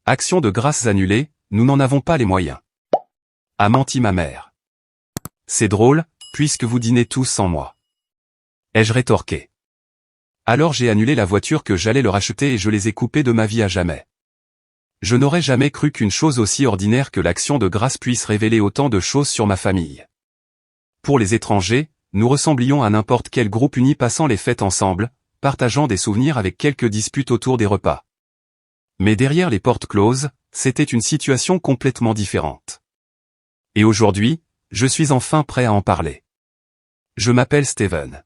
Action de grâce annulée, nous n'en avons pas les moyens. A menti ma mère. C'est drôle, puisque vous dînez tous sans moi. Ai-je rétorqué. Alors j'ai annulé la voiture que j'allais leur acheter et je les ai coupés de ma vie à jamais. Je n'aurais jamais cru qu'une chose aussi ordinaire que l'action de grâce puisse révéler autant de choses sur ma famille. Pour les étrangers, nous ressemblions à n'importe quel groupe uni passant les fêtes ensemble, partageant des souvenirs avec quelques disputes autour des repas. Mais derrière les portes closes, c'était une situation complètement différente. Et aujourd'hui, je suis enfin prêt à en parler. Je m'appelle Steven.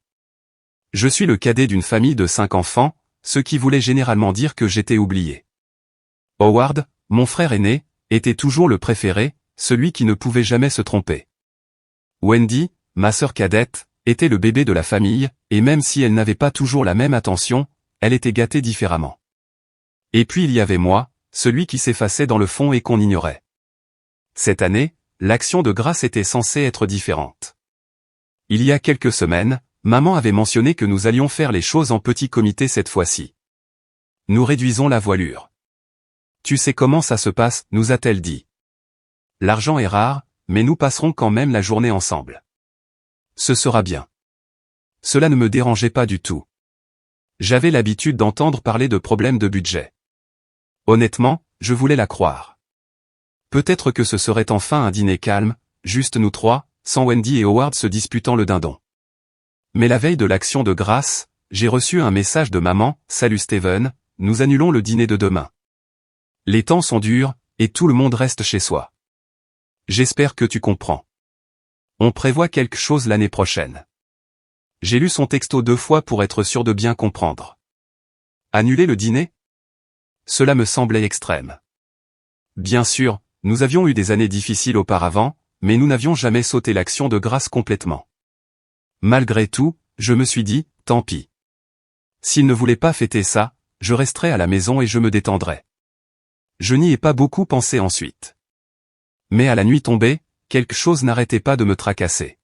Je suis le cadet d'une famille de 5 enfants, ce qui voulait généralement dire que j'étais oublié. Howard, mon frère aîné, était toujours le préféré, celui qui ne pouvait jamais se tromper. Wendy, ma sœur cadette, était le bébé de la famille, et même si elle n'avait pas toujours la même attention, elle était gâtée différemment. Et puis il y avait moi, celui qui s'effaçait dans le fond et qu'on ignorait. Cette année, l'action de grâce était censée être différente. Il y a quelques semaines, maman avait mentionné que nous allions faire les choses en petit comité cette fois-ci. Nous réduisons la voilure. Tu sais comment ça se passe, nous a-t-elle dit. L'argent est rare, mais nous passerons quand même la journée ensemble. Ce sera bien. Cela ne me dérangeait pas du tout. J'avais l'habitude d'entendre parler de problèmes de budget. Honnêtement, je voulais la croire. Peut-être que ce serait enfin un dîner calme, juste nous trois, sans Wendy et Howard se disputant le dindon. Mais la veille de l'action de grâce, j'ai reçu un message de maman, « Salut Steven, nous annulons le dîner de demain. Les temps sont durs, et tout le monde reste chez soi. J'espère que tu comprends. On prévoit quelque chose l'année prochaine. » J'ai lu son texto 2 fois pour être sûr de bien comprendre. Annuler le dîner? Cela me semblait extrême. Bien sûr, nous avions eu des années difficiles auparavant, mais nous n'avions jamais sauté l'action de grâce complètement. Malgré tout, je me suis dit, tant pis. S'il ne voulait pas fêter ça, je resterai à la maison et je me détendrai. Je n'y ai pas beaucoup pensé ensuite. Mais à la nuit tombée, quelque chose n'arrêtait pas de me tracasser.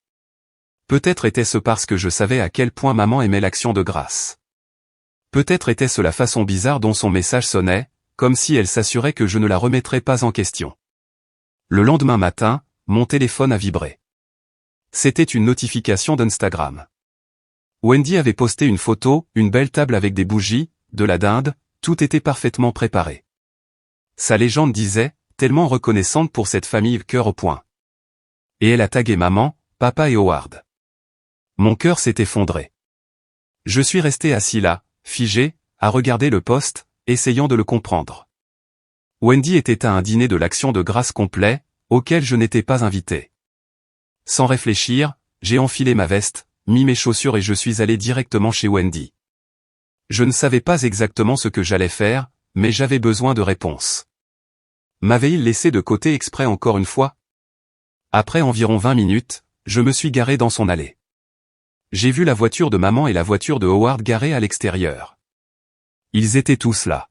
Peut-être était-ce parce que je savais à quel point maman aimait l'action de grâce. Peut-être était-ce la façon bizarre dont son message sonnait, comme si elle s'assurait que je ne la remettrais pas en question. Le lendemain matin, mon téléphone a vibré. C'était une notification d'Instagram. Wendy avait posté une photo, une belle table avec des bougies, de la dinde, tout était parfaitement préparé. Sa légende disait, tellement reconnaissante pour cette famille cœur au point. Et elle a tagué maman, papa et Howard. Mon cœur s'est effondré. Je suis resté assis là, figé, à regarder le post, essayant de le comprendre. Wendy était à un dîner de l'action de grâce complet, auquel je n'étais pas invité. Sans réfléchir, j'ai enfilé ma veste, mis mes chaussures et je suis allé directement chez Wendy. Je ne savais pas exactement ce que j'allais faire, mais j'avais besoin de réponses. M'avait-il laissé de côté exprès encore une fois? Après environ 20 minutes, je me suis garé dans son allée. J'ai vu la voiture de maman et la voiture de Howard garées à l'extérieur. Ils étaient tous là.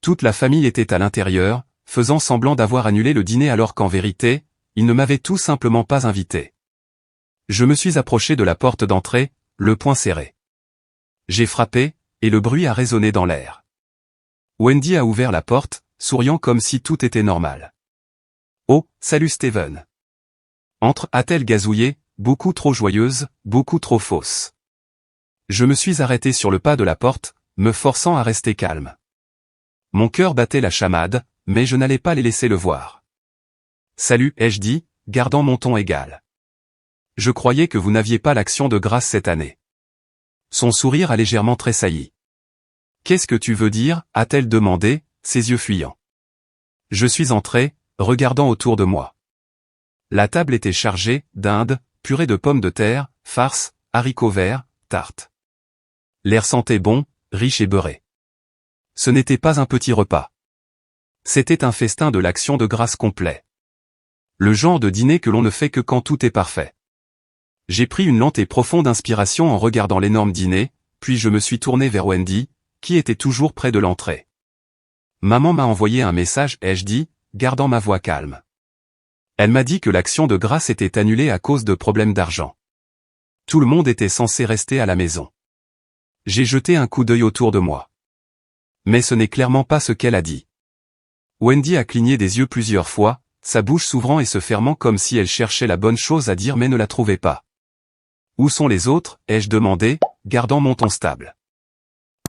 Toute la famille était à l'intérieur, faisant semblant d'avoir annulé le dîner alors qu'en vérité, ils ne m'avaient tout simplement pas invité. Je me suis approché de la porte d'entrée, le poing serré. J'ai frappé, et le bruit a résonné dans l'air. Wendy a ouvert la porte, souriant comme si tout était normal. « Oh, salut Steven. » Entre, a-t-elle gazouillé, beaucoup trop joyeuse, beaucoup trop fausse. Je me suis arrêté sur le pas de la porte, me forçant à rester calme. Mon cœur battait la chamade, mais je n'allais pas les laisser le voir. « Salut, ai-je dit, gardant mon ton égal. Je croyais que vous n'aviez pas l'action de grâce cette année. » Son sourire a légèrement tressailli. « Qu'est-ce que tu veux dire ?» a-t-elle demandé, ses yeux fuyants. Je suis entré, regardant autour de moi. La table était chargée, dinde, purée de pommes de terre, farce, haricots verts, tarte. L'air sentait bon, riche et beurré. Ce n'était pas un petit repas. C'était un festin de l'action de grâce complet. Le genre de dîner que l'on ne fait que quand tout est parfait. J'ai pris une lente et profonde inspiration en regardant l'énorme dîner, puis je me suis tourné vers Wendy, qui était toujours près de l'entrée. Maman m'a envoyé un message, ai-je dit, gardant ma voix calme. Elle m'a dit que l'action de grâce était annulée à cause de problèmes d'argent. Tout le monde était censé rester à la maison. J'ai jeté un coup d'œil autour de moi. Mais ce n'est clairement pas ce qu'elle a dit. Wendy a cligné des yeux plusieurs fois, sa bouche s'ouvrant et se fermant comme si elle cherchait la bonne chose à dire mais ne la trouvait pas. Où sont les autres, ai-je demandé, gardant mon ton stable.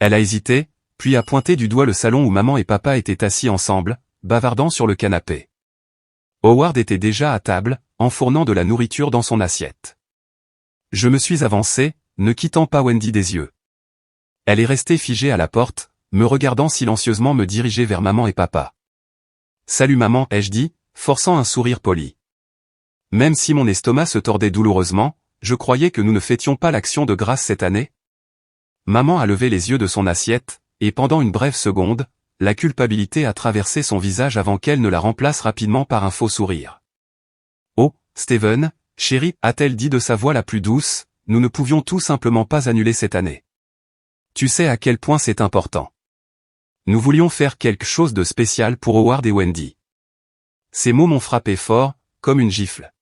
Elle a hésité, puis a pointé du doigt le salon où maman et papa étaient assis ensemble, bavardant sur le canapé. Howard était déjà à table, enfournant de la nourriture dans son assiette. Je me suis avancé, ne quittant pas Wendy des yeux. Elle est restée figée à la porte, me regardant silencieusement me diriger vers maman et papa. « Salut maman » ai-je dit, forçant un sourire poli. Même si mon estomac se tordait douloureusement, je croyais que nous ne fêtions pas l'action de grâce cette année. Maman a levé les yeux de son assiette, et pendant une brève seconde, la culpabilité a traversé son visage avant qu'elle ne la remplace rapidement par un faux sourire. « Oh, Steven, chérie » a-t-elle dit de sa voix la plus douce, nous ne pouvions tout simplement pas annuler cette année. Tu sais à quel point c'est important. Nous voulions faire quelque chose de spécial pour Howard et Wendy. Ces mots m'ont frappé fort, comme une gifle.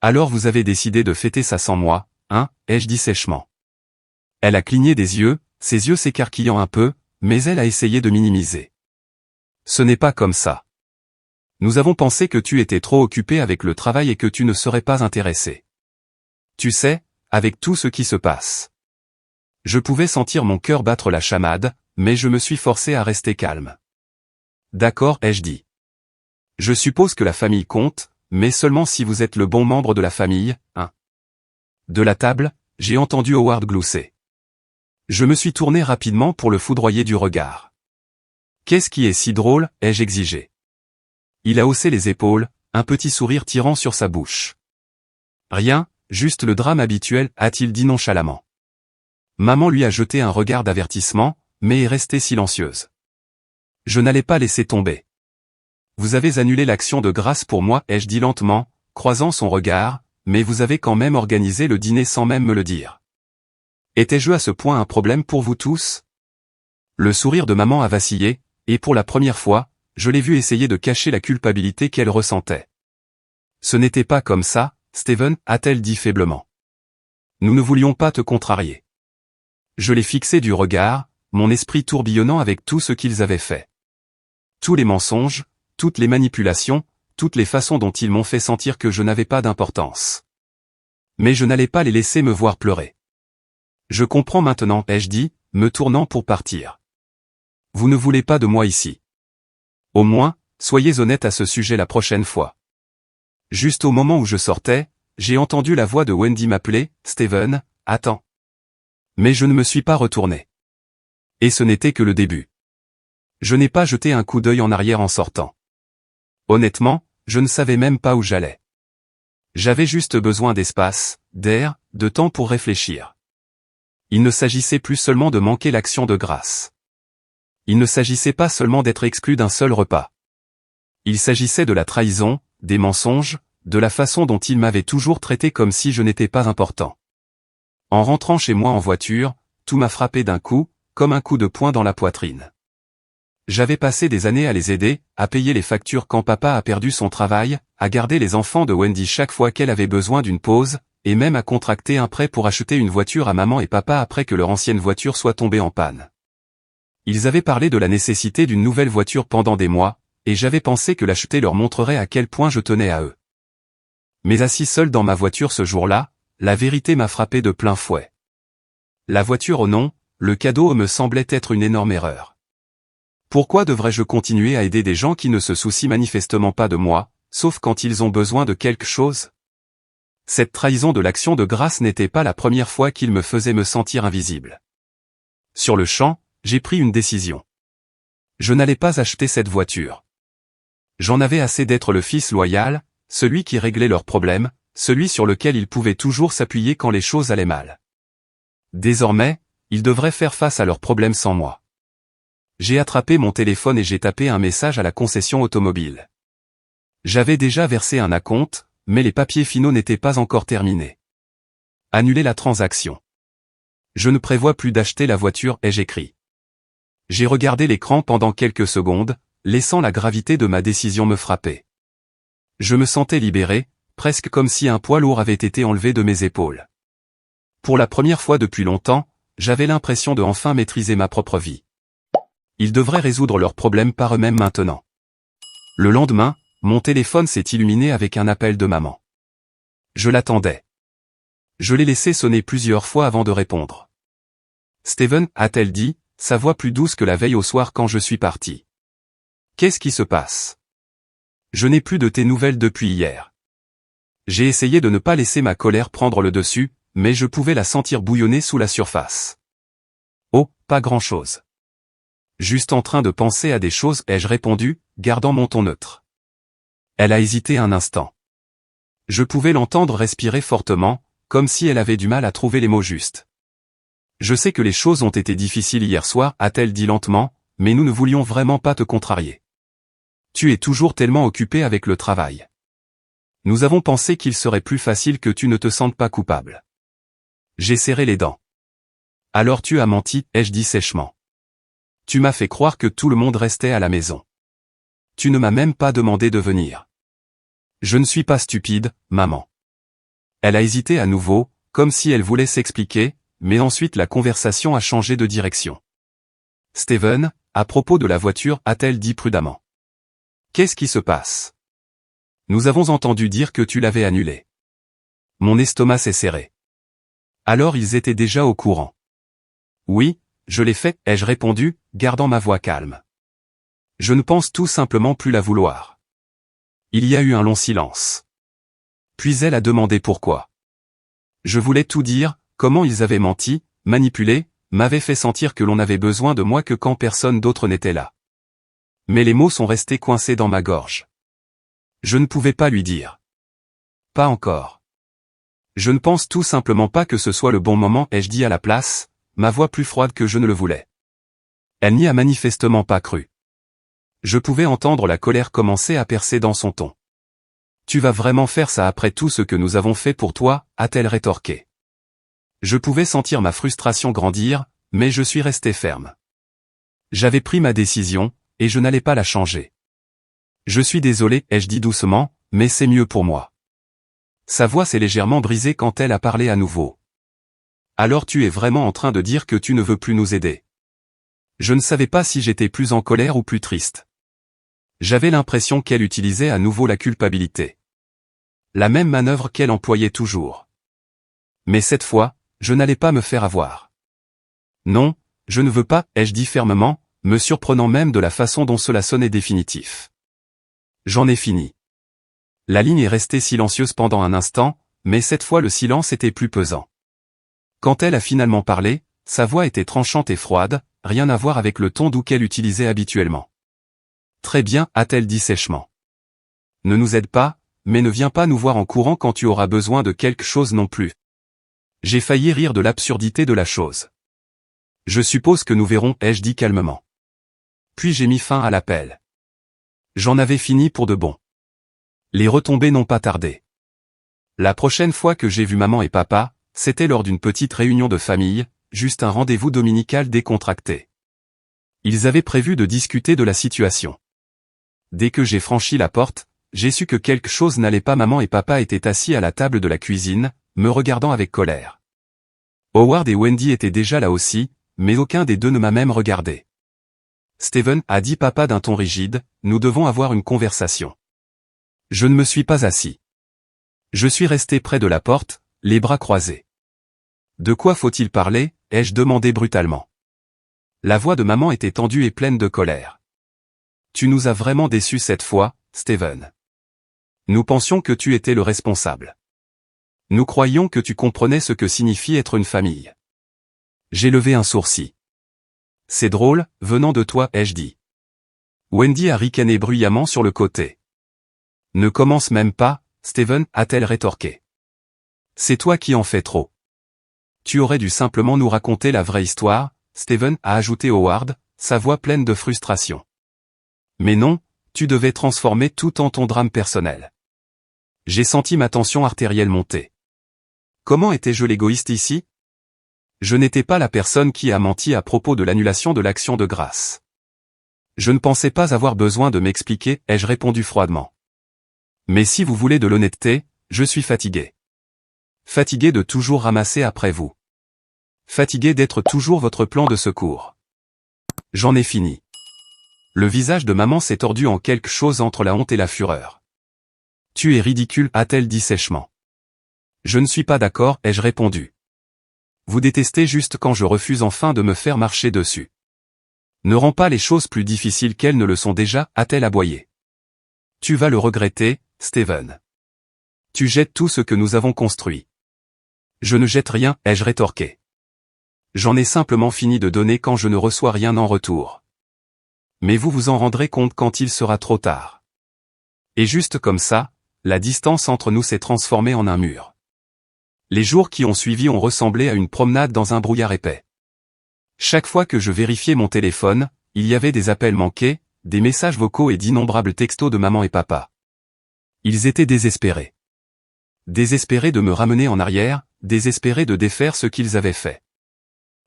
Alors vous avez décidé de fêter ça sans moi, hein, ai-je dit sèchement. Elle a cligné des yeux, ses yeux s'écarquillant un peu, mais elle a essayé de minimiser. Ce n'est pas comme ça. Nous avons pensé que tu étais trop occupé avec le travail et que tu ne serais pas intéressé. Tu sais, avec tout ce qui se passe. Je pouvais sentir mon cœur battre la chamade, mais je me suis forcé à rester calme. D'accord, ai-je dit. Je suppose que la famille compte, mais seulement si vous êtes le bon membre de la famille, hein. De la table, j'ai entendu Howard glousser. Je me suis tourné rapidement pour le foudroyer du regard. Qu'est-ce qui est si drôle, ai-je exigé. Il a haussé les épaules, un petit sourire tirant sur sa bouche. Rien, juste le drame habituel, a-t-il dit nonchalamment. Maman lui a jeté un regard d'avertissement, mais est restée silencieuse. Je n'allais pas laisser tomber. Vous avez annulé l'action de grâce pour moi, ai-je dit lentement, croisant son regard, mais vous avez quand même organisé le dîner sans même me le dire. Étais-je à ce point un problème pour vous tous? Le sourire de maman a vacillé, et pour la première fois, je l'ai vu essayer de cacher la culpabilité qu'elle ressentait. Ce n'était pas comme ça, Steven, a-t-elle dit faiblement. Nous ne voulions pas te contrarier. Je l'ai fixé du regard, mon esprit tourbillonnant avec tout ce qu'ils avaient fait. Tous les mensonges, toutes les manipulations, toutes les façons dont ils m'ont fait sentir que je n'avais pas d'importance. Mais je n'allais pas les laisser me voir pleurer. Je comprends maintenant, ai-je dit, me tournant pour partir. Vous ne voulez pas de moi ici. Au moins, soyez honnête à ce sujet la prochaine fois. Juste au moment où je sortais, j'ai entendu la voix de Wendy m'appeler, Steven, attends. Mais je ne me suis pas retourné. Et ce n'était que le début. Je n'ai pas jeté un coup d'œil en arrière en sortant. Honnêtement, je ne savais même pas où j'allais. J'avais juste besoin d'espace, d'air, de temps pour réfléchir. Il ne s'agissait plus seulement de manquer l'action de grâce. Il ne s'agissait pas seulement d'être exclu d'un seul repas. Il s'agissait de la trahison, des mensonges, de la façon dont il m'avait toujours traité comme si je n'étais pas important. En rentrant chez moi en voiture, tout m'a frappé d'un coup, comme un coup de poing dans la poitrine. J'avais passé des années à les aider, à payer les factures quand papa a perdu son travail, à garder les enfants de Wendy chaque fois qu'elle avait besoin d'une pause, et même à contracter un prêt pour acheter une voiture à maman et papa après que leur ancienne voiture soit tombée en panne. Ils avaient parlé de la nécessité d'une nouvelle voiture pendant des mois, et j'avais pensé que l'acheter leur montrerait à quel point je tenais à eux. Mais assis seul dans ma voiture ce jour-là, la vérité m'a frappé de plein fouet. La voiture au non, le cadeau me semblait être une énorme erreur. Pourquoi devrais-je continuer à aider des gens qui ne se soucient manifestement pas de moi, sauf quand ils ont besoin de quelque chose? Cette trahison de l'action de grâce n'était pas la première fois qu'il me faisait me sentir invisible. Sur le champ, j'ai pris une décision. Je n'allais pas acheter cette voiture. J'en avais assez d'être le fils loyal, celui qui réglait leurs problèmes, celui sur lequel ils pouvaient toujours s'appuyer quand les choses allaient mal. Désormais, ils devraient faire face à leurs problèmes sans moi. J'ai attrapé mon téléphone et j'ai tapé un message à la concession automobile. J'avais déjà versé un acompte, mais les papiers finaux n'étaient pas encore terminés. Annuler la transaction. Je ne prévois plus d'acheter la voiture, ai-je écrit. J'ai regardé l'écran pendant quelques secondes, laissant la gravité de ma décision me frapper. Je me sentais libéré, presque comme si un poids lourd avait été enlevé de mes épaules. Pour la première fois depuis longtemps, j'avais l'impression de enfin maîtriser ma propre vie. Ils devraient résoudre leurs problèmes par eux-mêmes maintenant. Le lendemain, mon téléphone s'est illuminé avec un appel de maman. Je l'attendais. Je l'ai laissé sonner plusieurs fois avant de répondre. Steven, a-t-elle dit, sa voix plus douce que la veille au soir quand je suis parti. Qu'est-ce qui se passe? Je n'ai plus de tes nouvelles depuis hier. J'ai essayé de ne pas laisser ma colère prendre le dessus, mais je pouvais la sentir bouillonner sous la surface. Oh, pas grand-chose. Juste en train de penser à des choses, ai-je répondu, gardant mon ton neutre. Elle a hésité un instant. Je pouvais l'entendre respirer fortement, comme si elle avait du mal à trouver les mots justes. Je sais que les choses ont été difficiles hier soir, a-t-elle dit lentement, mais nous ne voulions vraiment pas te contrarier. Tu es toujours tellement occupé avec le travail. Nous avons pensé qu'il serait plus facile que tu ne te sentes pas coupable. J'ai serré les dents. Alors tu as menti, ai-je dit sèchement. Tu m'as fait croire que tout le monde restait à la maison. Tu ne m'as même pas demandé de venir. Je ne suis pas stupide, maman. Elle a hésité à nouveau, comme si elle voulait s'expliquer, mais ensuite la conversation a changé de direction. Steven, à propos de la voiture, a-t-elle dit prudemment. Qu'est-ce qui se passe? Nous avons entendu dire que tu l'avais annulée. Mon estomac s'est serré. Alors ils étaient déjà au courant. Oui, je l'ai fait, ai-je répondu, gardant ma voix calme. Je ne pense tout simplement plus la vouloir. Il y a eu un long silence. Puis elle a demandé pourquoi. Je voulais tout dire, comment ils avaient menti, manipulé, m'avaient fait sentir que l'on avait besoin de moi que quand personne d'autre n'était là. Mais les mots sont restés coincés dans ma gorge. Je ne pouvais pas lui dire. Pas encore. Je ne pense tout simplement pas que ce soit le bon moment, ai-je dit à la place, ma voix plus froide que je ne le voulais. Elle n'y a manifestement pas cru. Je pouvais entendre la colère commencer à percer dans son ton. Tu vas vraiment faire ça après tout ce que nous avons fait pour toi, a-t-elle rétorqué. Je pouvais sentir ma frustration grandir, mais je suis resté ferme. J'avais pris ma décision, et je n'allais pas la changer. Je suis désolé, ai-je dit doucement, mais c'est mieux pour moi. Sa voix s'est légèrement brisée quand elle a parlé à nouveau. Alors tu es vraiment en train de dire que tu ne veux plus nous aider. Je ne savais pas si j'étais plus en colère ou plus triste. J'avais l'impression qu'elle utilisait à nouveau la culpabilité. La même manœuvre qu'elle employait toujours. Mais cette fois, je n'allais pas me faire avoir. Non, je ne veux pas, ai-je dit fermement, me surprenant même de la façon dont cela sonnait définitif. J'en ai fini. La ligne est restée silencieuse pendant un instant, mais cette fois le silence était plus pesant. Quand elle a finalement parlé, sa voix était tranchante et froide, rien à voir avec le ton doux qu'elle utilisait habituellement. Très bien, a-t-elle dit sèchement. Ne nous aide pas, mais ne viens pas nous voir en courant quand tu auras besoin de quelque chose non plus. J'ai failli rire de l'absurdité de la chose. Je suppose que nous verrons, ai-je dit calmement. Puis j'ai mis fin à l'appel. J'en avais fini pour de bon. Les retombées n'ont pas tardé. La prochaine fois que j'ai vu maman et papa, c'était lors d'une petite réunion de famille, juste un rendez-vous dominical décontracté. Ils avaient prévu de discuter de la situation. Dès que j'ai franchi la porte, j'ai su que quelque chose n'allait pas. Maman et papa étaient assis à la table de la cuisine, me regardant avec colère. Howard et Wendy étaient déjà là aussi, mais aucun des deux ne m'a même regardé. Steven, a dit papa d'un ton rigide, nous devons avoir une conversation. Je ne me suis pas assis. Je suis resté près de la porte, les bras croisés. De quoi faut-il parler, ai-je demandé brutalement. La voix de maman était tendue et pleine de colère. Tu nous as vraiment déçus cette fois, Steven. Nous pensions que tu étais le responsable. Nous croyions que tu comprenais ce que signifie être une famille. J'ai levé un sourcil. C'est drôle, venant de toi, ai-je dit. Wendy a ricané bruyamment sur le côté. Ne commence même pas, Steven, a-t-elle rétorqué. C'est toi qui en fais trop. Tu aurais dû simplement nous raconter la vraie histoire, Steven, a ajouté Howard, sa voix pleine de frustration. Mais non, tu devais transformer tout en ton drame personnel. J'ai senti ma tension artérielle monter. Comment étais-je l'égoïste ici? Je n'étais pas la personne qui a menti à propos de l'annulation de l'action de grâce. Je ne pensais pas avoir besoin de m'expliquer, ai-je répondu froidement. Mais si vous voulez de l'honnêteté, je suis fatigué. Fatigué de toujours ramasser après vous. Fatigué d'être toujours votre plan de secours. J'en ai fini. Le visage de maman s'est tordu en quelque chose entre la honte et la fureur. Tu es ridicule, a-t-elle dit sèchement. Je ne suis pas d'accord, ai-je répondu. Vous détestez juste quand je refuse enfin de me faire marcher dessus. Ne rends pas les choses plus difficiles qu'elles ne le sont déjà, a-t-elle aboyé. Tu vas le regretter, Steven. Tu jettes tout ce que nous avons construit. Je ne jette rien, ai-je rétorqué. J'en ai simplement fini de donner quand je ne reçois rien en retour. Mais vous vous en rendrez compte quand il sera trop tard. Et juste comme ça, la distance entre nous s'est transformée en un mur. Les jours qui ont suivi ont ressemblé à une promenade dans un brouillard épais. Chaque fois que je vérifiais mon téléphone, il y avait des appels manqués, des messages vocaux et d'innombrables textos de maman et papa. Ils étaient désespérés. Désespérés de me ramener en arrière, désespérés de défaire ce qu'ils avaient fait.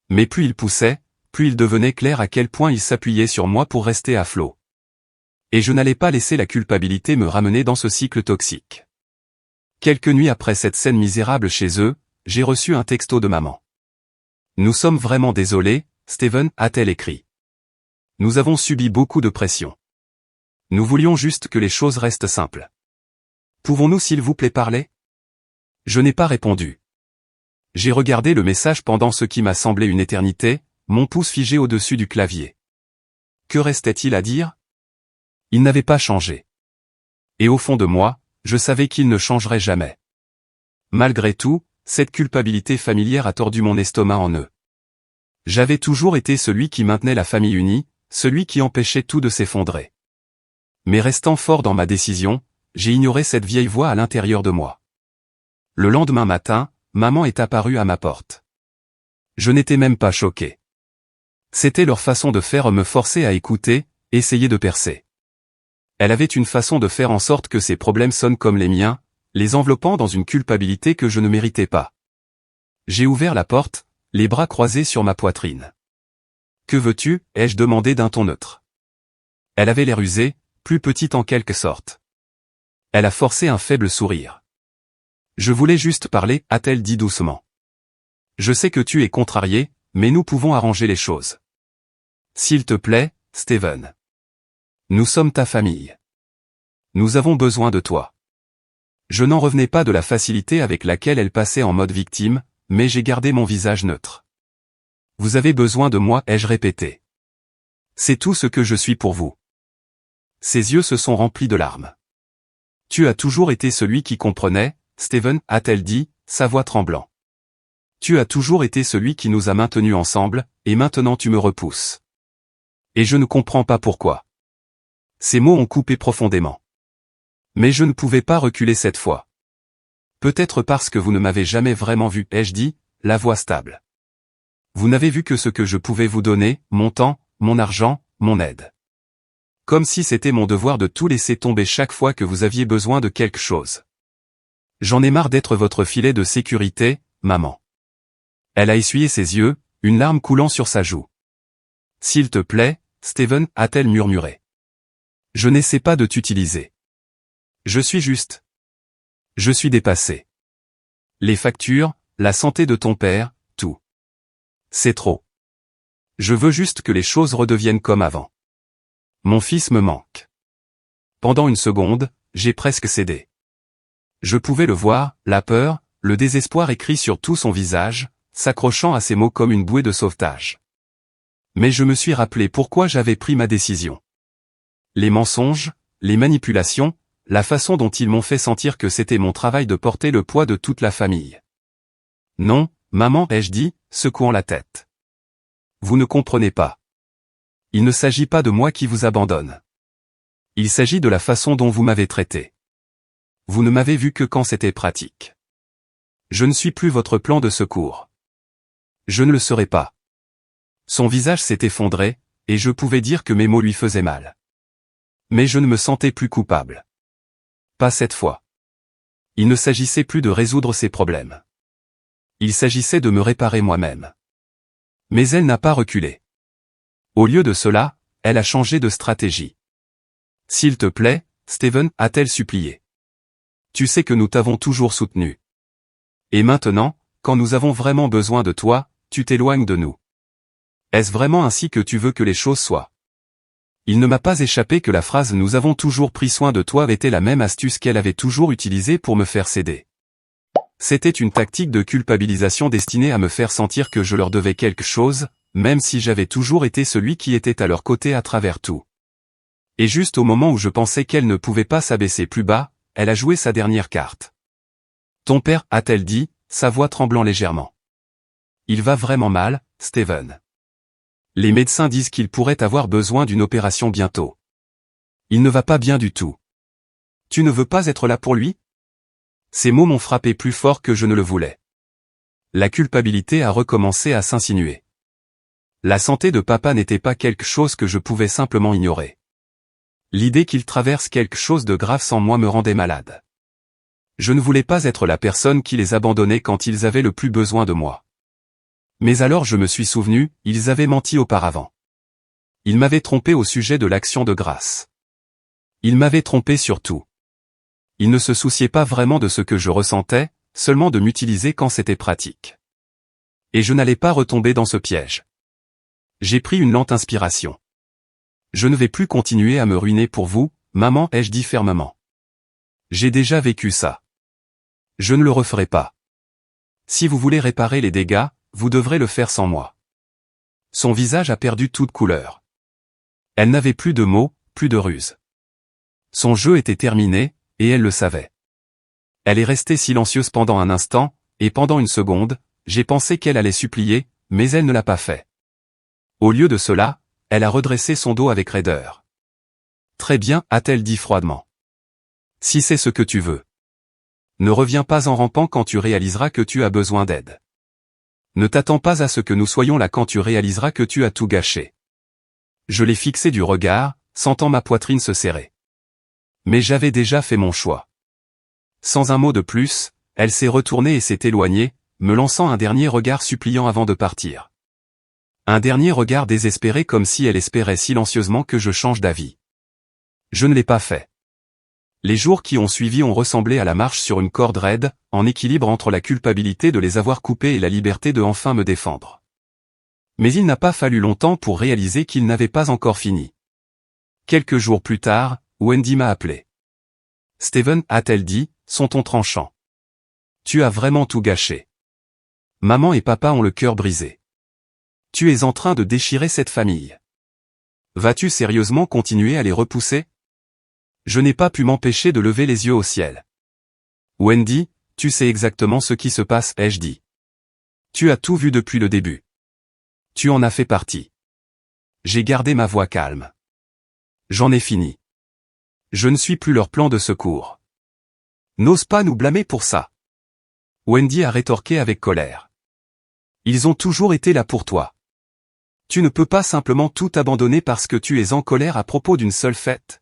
Mais plus ils poussaient, plus il devenait clair à quel point ils s'appuyaient sur moi pour rester à flot. Et je n'allais pas laisser la culpabilité me ramener dans ce cycle toxique. Quelques nuits après cette scène misérable chez eux, j'ai reçu un texto de maman. Nous sommes vraiment désolés, Steven, a-t-elle écrit. Nous avons subi beaucoup de pression. Nous voulions juste que les choses restent simples. Pouvons-nous s'il vous plaît parler? Je n'ai pas répondu. J'ai regardé le message pendant ce qui m'a semblé une éternité, mon pouce figé au-dessus du clavier. Que restait-il à dire? Il n'avait pas changé. Et au fond de moi, je savais qu'il ne changerait jamais. Malgré tout, cette culpabilité familière a tordu mon estomac en nœuds. J'avais toujours été celui qui maintenait la famille unie, celui qui empêchait tout de s'effondrer. Mais restant fort dans ma décision, j'ai ignoré cette vieille voix à l'intérieur de moi. Le lendemain matin, maman est apparue à ma porte. Je n'étais même pas choqué. C'était leur façon de faire me forcer à écouter, essayer de percer. Elle avait une façon de faire en sorte que ses problèmes sonnent comme les miens, les enveloppant dans une culpabilité que je ne méritais pas. J'ai ouvert la porte, les bras croisés sur ma poitrine. Que veux-tu, ai-je demandé d'un ton neutre. Elle avait l'air usée, plus petite en quelque sorte. Elle a forcé un faible sourire. Je voulais juste parler, a-t-elle dit doucement. Je sais que tu es contrarié, mais nous pouvons arranger les choses. S'il te plaît, Steven. Nous sommes ta famille. Nous avons besoin de toi. Je n'en revenais pas de la facilité avec laquelle elle passait en mode victime, mais j'ai gardé mon visage neutre. Vous avez besoin de moi, ai-je répété. C'est tout ce que je suis pour vous. Ses yeux se sont remplis de larmes. Tu as toujours été celui qui comprenait, Steven, a-t-elle dit, sa voix tremblant. Tu as toujours été celui qui nous a maintenus ensemble, et maintenant tu me repousses. Et je ne comprends pas pourquoi. Ces mots ont coupé profondément. Mais je ne pouvais pas reculer cette fois. Peut-être parce que vous ne m'avez jamais vraiment vu, ai-je dit, la voix stable. Vous n'avez vu que ce que je pouvais vous donner, mon temps, mon argent, mon aide. Comme si c'était mon devoir de tout laisser tomber chaque fois que vous aviez besoin de quelque chose. J'en ai marre d'être votre filet de sécurité, maman. Elle a essuyé ses yeux, une larme coulant sur sa joue. S'il te plaît, Steven, a-t-elle murmuré. Je n'essaie pas de t'utiliser. Je suis juste. Je suis dépassé. Les factures, la santé de ton père, tout. C'est trop. Je veux juste que les choses redeviennent comme avant. Mon fils me manque. Pendant une seconde, j'ai presque cédé. Je pouvais le voir, la peur, le désespoir écrit sur tout son visage, s'accrochant à ces mots comme une bouée de sauvetage. Mais je me suis rappelé pourquoi j'avais pris ma décision. Les mensonges, les manipulations, la façon dont ils m'ont fait sentir que c'était mon travail de porter le poids de toute la famille. Non, maman, ai-je dit, secouant la tête. Vous ne comprenez pas. Il ne s'agit pas de moi qui vous abandonne. Il s'agit de la façon dont vous m'avez traité. Vous ne m'avez vu que quand c'était pratique. Je ne suis plus votre plan de secours. Je ne le serai pas. Son visage s'est effondré, et je pouvais dire que mes mots lui faisaient mal. Mais je ne me sentais plus coupable. Pas cette fois. Il ne s'agissait plus de résoudre ses problèmes. Il s'agissait de me réparer moi-même. Mais elle n'a pas reculé. Au lieu de cela, elle a changé de stratégie. S'il te plaît, Steven, a-t-elle supplié. Tu sais que nous t'avons toujours soutenu. Et maintenant, quand nous avons vraiment besoin de toi, tu t'éloignes de nous. Est-ce vraiment ainsi que tu veux que les choses soient? Il ne m'a pas échappé que la phrase « Nous avons toujours pris soin de toi » était la même astuce qu'elle avait toujours utilisée pour me faire céder. C'était une tactique de culpabilisation destinée à me faire sentir que je leur devais quelque chose, même si j'avais toujours été celui qui était à leur côté à travers tout. Et juste au moment où je pensais qu'elle ne pouvait pas s'abaisser plus bas, elle a joué sa dernière carte. « Ton père » a-t-elle dit, sa voix tremblant légèrement. « Il va vraiment mal, Steven. Les médecins disent qu'il pourrait avoir besoin d'une opération bientôt. Il ne va pas bien du tout. Tu ne veux pas être là pour lui ?» Ces mots m'ont frappé plus fort que je ne le voulais. La culpabilité a recommencé à s'insinuer. La santé de papa n'était pas quelque chose que je pouvais simplement ignorer. L'idée qu'il traverse quelque chose de grave sans moi me rendait malade. Je ne voulais pas être la personne qui les abandonnait quand ils avaient le plus besoin de moi. Mais alors je me suis souvenu, ils avaient menti auparavant. Ils m'avaient trompé au sujet de l'action de grâce. Ils m'avaient trompé sur tout. Ils ne se souciaient pas vraiment de ce que je ressentais, seulement de m'utiliser quand c'était pratique. Et je n'allais pas retomber dans ce piège. J'ai pris une lente inspiration. Je ne vais plus continuer à me ruiner pour vous, maman, ai-je dit fermement. J'ai déjà vécu ça. Je ne le referai pas. Si vous voulez réparer les dégâts, vous devrez le faire sans moi. Son visage a perdu toute couleur. Elle n'avait plus de mots, plus de ruse. Son jeu était terminé, et elle le savait. Elle est restée silencieuse pendant un instant, et pendant une seconde, j'ai pensé qu'elle allait supplier, mais elle ne l'a pas fait. Au lieu de cela, elle a redressé son dos avec raideur. « Très bien » a-t-elle dit froidement. « Si c'est ce que tu veux. Ne reviens pas en rampant quand tu réaliseras que tu as besoin d'aide. Ne t'attends pas à ce que nous soyons là quand tu réaliseras que tu as tout gâché. » Je l'ai fixé du regard, sentant ma poitrine se serrer. Mais j'avais déjà fait mon choix. Sans un mot de plus, elle s'est retournée et s'est éloignée, me lançant un dernier regard suppliant avant de partir. Un dernier regard désespéré comme si elle espérait silencieusement que je change d'avis. Je ne l'ai pas fait. Les jours qui ont suivi ont ressemblé à la marche sur une corde raide, en équilibre entre la culpabilité de les avoir coupés et la liberté de enfin me défendre. Mais il n'a pas fallu longtemps pour réaliser qu'il n'avait pas encore fini. Quelques jours plus tard, Wendy m'a appelé. « Steven » a-t-elle dit, son ton tranchant. « Tu as vraiment tout gâché. Maman et papa ont le cœur brisé. Tu es en train de déchirer cette famille. Vas-tu sérieusement continuer à les repousser ? » Je n'ai pas pu m'empêcher de lever les yeux au ciel. « Wendy, tu sais exactement ce qui se passe, ai-je dit. Tu as tout vu depuis le début. Tu en as fait partie. » J'ai gardé ma voix calme. J'en ai fini. Je ne suis plus leur plan de secours. N'ose pas nous blâmer pour ça. Wendy a rétorqué avec colère. Ils ont toujours été là pour toi. Tu ne peux pas simplement tout abandonner parce que tu es en colère à propos d'une seule fête.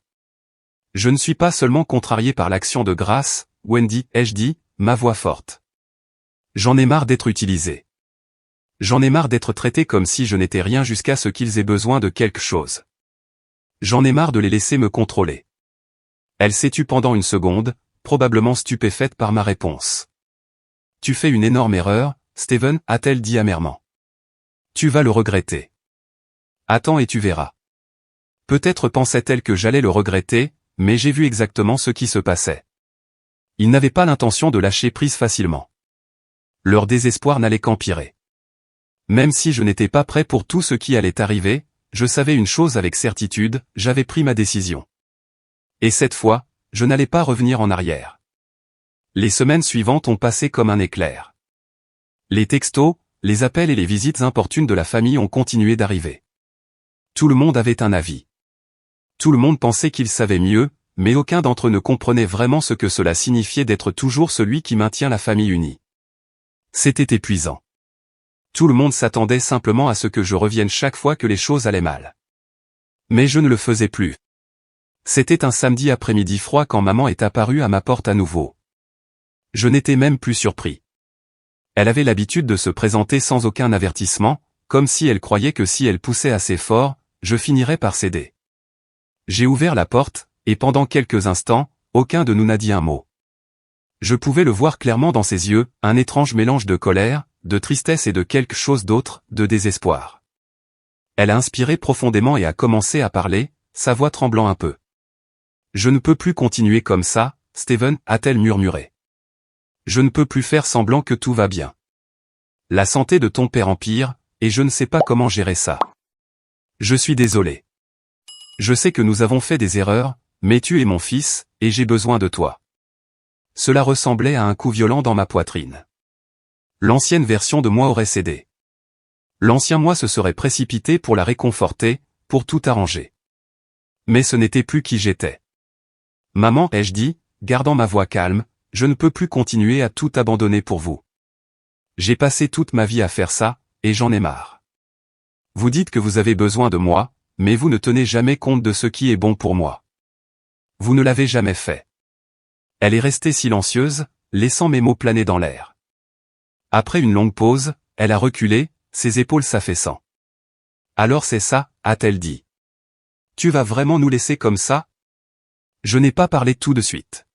Je ne suis pas seulement contrarié par l'action de grâce, Wendy, ai-je dit, ma voix forte. J'en ai marre d'être utilisé. J'en ai marre d'être traité comme si je n'étais rien jusqu'à ce qu'ils aient besoin de quelque chose. J'en ai marre de les laisser me contrôler. Elle s'est tue pendant une seconde, probablement stupéfaite par ma réponse. Tu fais une énorme erreur, Steven, a-t-elle dit amèrement. Tu vas le regretter. Attends et tu verras. Peut-être pensait-elle que j'allais le regretter, mais j'ai vu exactement ce qui se passait. Ils n'avaient pas l'intention de lâcher prise facilement. Leur désespoir n'allait qu'empirer. Même si je n'étais pas prêt pour tout ce qui allait arriver, je savais une chose avec certitude, j'avais pris ma décision. Et cette fois, je n'allais pas revenir en arrière. Les semaines suivantes ont passé comme un éclair. Les textos, les appels et les visites importunes de la famille ont continué d'arriver. Tout le monde avait un avis. Tout le monde pensait qu'il savait mieux, mais aucun d'entre eux ne comprenait vraiment ce que cela signifiait d'être toujours celui qui maintient la famille unie. C'était épuisant. Tout le monde s'attendait simplement à ce que je revienne chaque fois que les choses allaient mal. Mais je ne le faisais plus. C'était un samedi après-midi froid quand maman est apparue à ma porte à nouveau. Je n'étais même plus surpris. Elle avait l'habitude de se présenter sans aucun avertissement, comme si elle croyait que si elle poussait assez fort, je finirais par céder. J'ai ouvert la porte, et pendant quelques instants, aucun de nous n'a dit un mot. Je pouvais le voir clairement dans ses yeux, un étrange mélange de colère, de tristesse et de quelque chose d'autre, de désespoir. Elle a inspiré profondément et a commencé à parler, sa voix tremblant un peu. Je ne peux plus continuer comme ça, Steven, a-t-elle murmuré. Je ne peux plus faire semblant que tout va bien. La santé de ton père empire, et je ne sais pas comment gérer ça. Je suis désolé. Je sais que nous avons fait des erreurs, mais tu es mon fils, et j'ai besoin de toi. Cela ressemblait à un coup violent dans ma poitrine. L'ancienne version de moi aurait cédé. L'ancien moi se serait précipité pour la réconforter, pour tout arranger. Mais ce n'était plus qui j'étais. Maman, ai-je dit, gardant ma voix calme, je ne peux plus continuer à tout abandonner pour vous. J'ai passé toute ma vie à faire ça, et j'en ai marre. Vous dites que vous avez besoin de moi, mais vous ne tenez jamais compte de ce qui est bon pour moi. Vous ne l'avez jamais fait. Elle est restée silencieuse, laissant mes mots planer dans l'air. Après une longue pause, elle a reculé, ses épaules s'affaissant. Alors c'est ça, a-t-elle dit. Tu vas vraiment nous laisser comme ça? Je n'ai pas parlé tout de suite.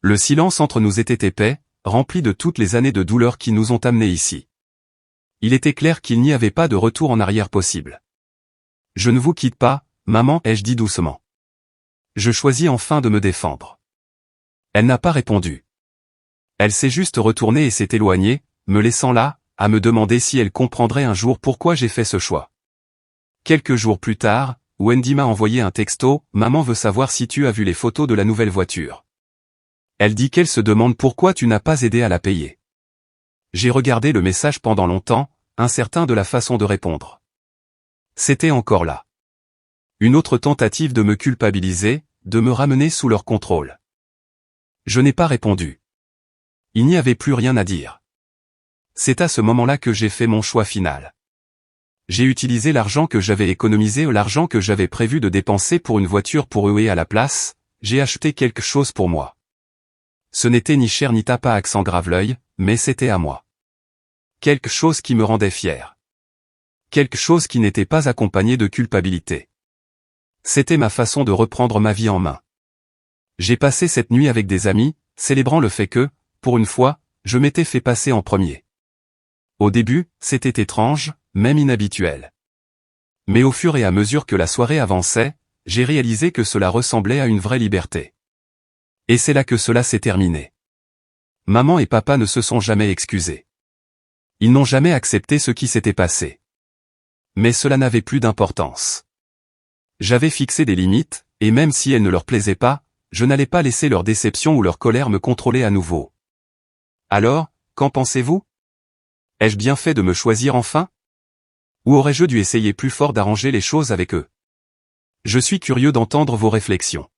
Le silence entre nous était épais, rempli de toutes les années de douleur qui nous ont amenés ici. Il était clair qu'il n'y avait pas de retour en arrière possible. Je ne vous quitte pas, maman, ai-je dit doucement. Je choisis enfin de me défendre. Elle n'a pas répondu. Elle s'est juste retournée et s'est éloignée, me laissant là, à me demander si elle comprendrait un jour pourquoi j'ai fait ce choix. Quelques jours plus tard, Wendy m'a envoyé un texto, « Maman veut savoir si tu as vu les photos de la nouvelle voiture. » Elle dit qu'elle se demande pourquoi tu n'as pas aidé à la payer. J'ai regardé le message pendant longtemps, incertain de la façon de répondre. C'était encore là. Une autre tentative de me culpabiliser, de me ramener sous leur contrôle. Je n'ai pas répondu. Il n'y avait plus rien à dire. C'est à ce moment-là que j'ai fait mon choix final. J'ai utilisé l'argent que j'avais économisé ou l'argent que j'avais prévu de dépenser pour une voiture pour eux et à la place, j'ai acheté quelque chose pour moi. Ce n'était ni cher ni tape à accent grave l'œil, mais c'était à moi. Quelque chose qui me rendait fier. Quelque chose qui n'était pas accompagné de culpabilité. C'était ma façon de reprendre ma vie en main. J'ai passé cette nuit avec des amis, célébrant le fait que, pour une fois, je m'étais fait passer en premier. Au début, c'était étrange, même inhabituel. Mais au fur et à mesure que la soirée avançait, j'ai réalisé que cela ressemblait à une vraie liberté. Et c'est là que cela s'est terminé. Maman et papa ne se sont jamais excusés. Ils n'ont jamais accepté ce qui s'était passé. Mais cela n'avait plus d'importance. J'avais fixé des limites, et même si elles ne leur plaisaient pas, je n'allais pas laisser leur déception ou leur colère me contrôler à nouveau. Alors, qu'en pensez-vous? Ai-je bien fait de me choisir enfin? Ou aurais-je dû essayer plus fort d'arranger les choses avec eux? Je suis curieux d'entendre vos réflexions.